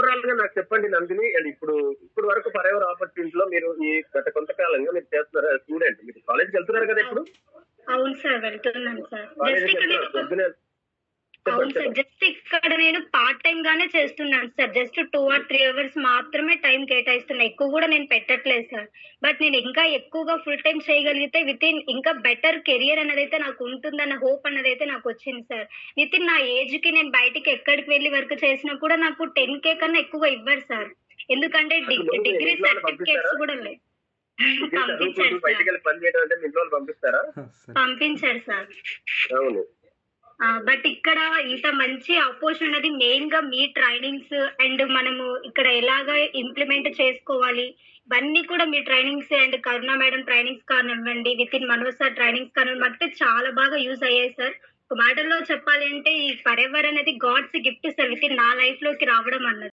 Overall గా నాకు చెప్పండి నందిని. అండ్ ఇప్పుడు వరకు ఫరెవర్ ఆపర్చునిటీలో మీరు ఈ గత కొంతకాలంగా మీరు చేస్తున్నారు స్టూడెంట్. మీరు కాలేజ్‌కి వెళ్తున్నారు కదా ఇప్పుడు? అవును సార్. వెళ్తున్నాను సార్. కాలేజ్‌కి వెళ్తున్నారు. పొద్దున్నే అవును చెప్పండి. సార్. చెప్పండి. జస్ట్ ఇక్కడ నేను పార్ట్ టైమ్ గానే చేస్తున్నాను సార్. జస్ట్ 2 ఆర్ 3 అవర్స్ మాత్రమే టైం కేటాయిస్తున్నా. ఎక్కువ గూడా నేను పెట్టట్లేదు సార్. బట్ నేను ఇంకా ఎక్కువగా ఫుల్ టైమ్ చేయగలిగితే ఇంకా బెటర్ కెరియర్ అన్నదైతే నాకు ఉంటుందన్న హోప్ అన్నదైతే నాకొచ్చింది సార్. నా ఏజ్‌కి నేను బయటికి ఎక్కడికి వెళ్లి వర్క్ చేసినా కూడా నాకు 10,000 కన్నా ఎక్కువ ఇవ్వరు సార్. ఎందుకంటే అసలు ముందు మీ డిగ్రీ ఇంట్లో వాళ్ళు పంపిస్తారా? సర్టిఫికేట్స్ గూడా లేవు. డిగ్రీ పంపించారు చదువుకుంటూ సార్. బయటికెళ్ళి పని చేయడం అంటే మీ ఇంట్లో వాళ్ళు పంపిస్తారా? పంపించారు సార్. అవును. బట్ ఇక్కడ ఇంత మంచి ఆపర్చునిటీ మెయిన్‌గా మీ ట్రైనింగ్స్ అండ్ మనము ఇక్కడ ఎలాగా ఇంప్లిమెంట్ చేసుకోవాలి. ఇవన్నీ కూడా మీ trainings and Karuna madam trainings కానివ్వండి, మనోజ్ సార్ ట్రైనింగ్స్ కానివ్వండి, మాకైతే చాలా బాగా యూజ్ అయ్యాయి సార్. ఒక మాటల్లో చెప్పాలి అంటే ఈ ఫరెవర్ అనేది గాడ్స్ గిఫ్ట్ సార్ నా లైఫ్‌లోకి రావడం అన్నది.